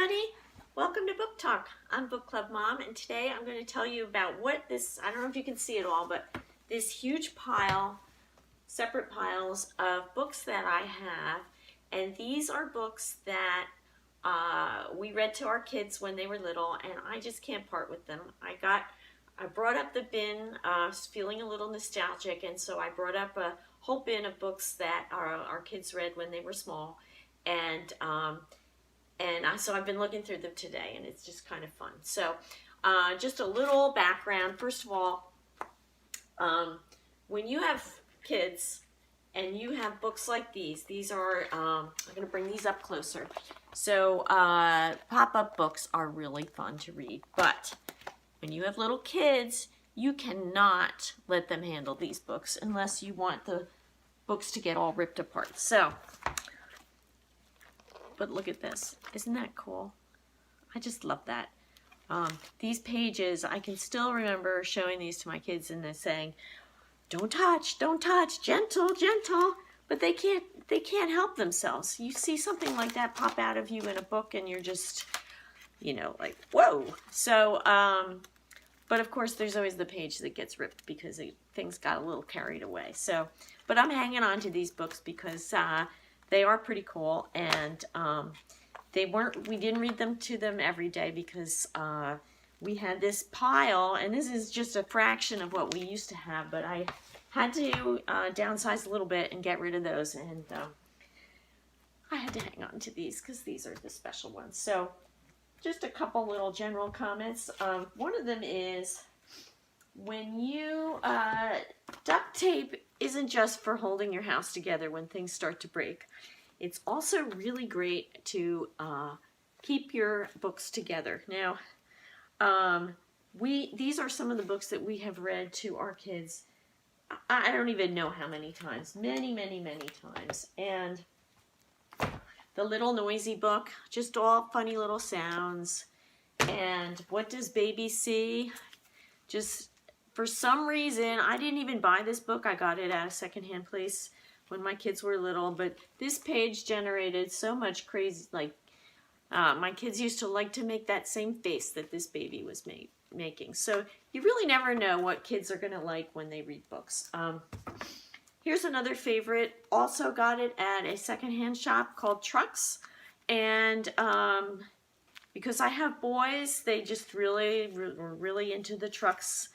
everybody. Welcome to Book Talk. I'm Book Club Mom, and today I'm going to tell you about what this, I don't know if you can see it all, but this huge pile, separate piles of books that I have. And these are books that we read to our kids when they were little, and I just can't part with them. I brought up the bin, feeling a little nostalgic, and so I brought up a whole bin of books that our kids read when they were small. So I've been looking through them today, and it's just kind of fun. So just a little background. First of all, when you have kids and you have books like these are, I'm going to bring these up closer. So pop-up books are really fun to read, but when you have little kids, you cannot let them handle these books unless you want the books to get all ripped apart. So, but look at this. Isn't that cool? I just love that. These pages, I can still remember showing these to my kids and they're saying, don't touch, gentle, gentle. But they can't help themselves. You see something like that pop out of you in a book and you're just, you know, like, whoa. So, but of course there's always the page that gets ripped because things got a little carried away. So, but I'm hanging on to these books because they are pretty cool, and we didn't read them to them every day because we had this pile, and this is just a fraction of what we used to have, but I had to downsize a little bit and get rid of those, and I had to hang on to these because these are the special ones. So just a couple little general comments. One of them is when you duct tape isn't just for holding your house together when things start to break. It's also really great to keep your books together. Now, these are some of the books that we have read to our kids. I don't even know how many times. Many, many, many times. And the Little Noisy Book, just all funny little sounds. And What Does Baby See? Just for some reason, I didn't even buy this book. I got it at a secondhand place when my kids were little, but this page generated so much crazy, like, my kids used to like to make that same face that this baby was making. So you really never know what kids are going to like when they read books. Here's another favorite. Also got it at a secondhand shop called Trucks. And because I have boys, they just were really into the Trucks.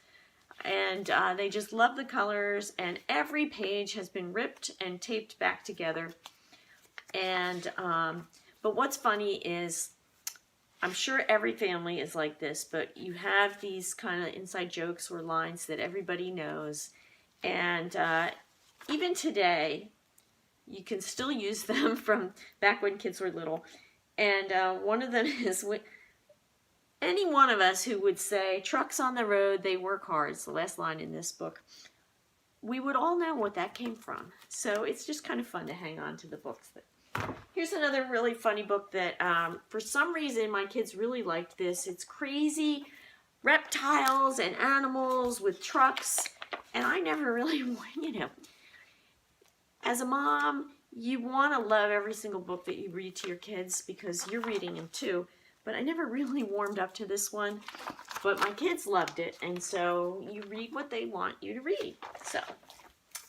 And they just love the colors, and every page has been ripped and taped back together. And but what's funny is, I'm sure every family is like this, but you have these kind of inside jokes or lines that everybody knows, and even today you can still use them from back when kids were little. And one of them is, any one of us who would say, trucks on the road, they work hard. It's the last line in this book. We would all know what that came from. So it's just kind of fun to hang on to the books. Here's another really funny book that for some reason my kids really liked this. It's crazy reptiles and animals with trucks. And I never really, you know, as a mom, you want to love every single book that you read to your kids because you're reading them too. But I never really warmed up to this one. But my kids loved it, and so you read what they want you to read.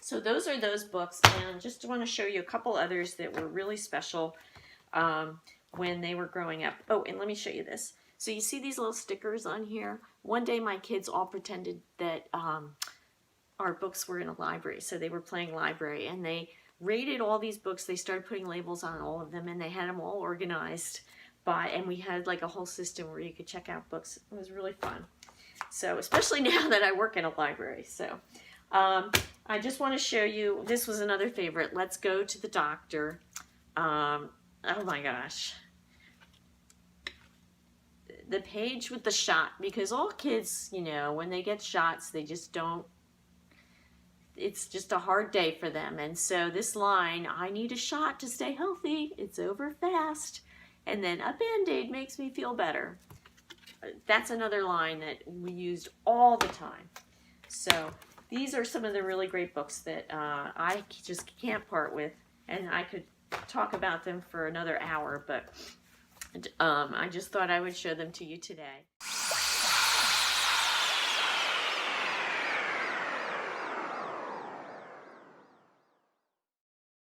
So those are those books, and just want to show you a couple others that were really special when they were growing up. Oh, and let me show you this. So you see these little stickers on here? One day my kids all pretended that our books were in a library, so they were playing library, and they rated all these books. They started putting labels on all of them, and they had them all organized. And we had like a whole system where you could check out books. It was really fun. So especially now that I work in a library. So I just want to show you, this was another favorite. Let's Go to the Doctor. Oh my gosh. The page with the shot, because all kids, you know, when they get shots, they just don't, it's just a hard day for them. And so this line, I need a shot to stay healthy. It's over fast. And then a Band-Aid makes me feel better. That's another line that we used all the time. So these are some of the really great books that I just can't part with. And I could talk about them for another hour, but I just thought I would show them to you today.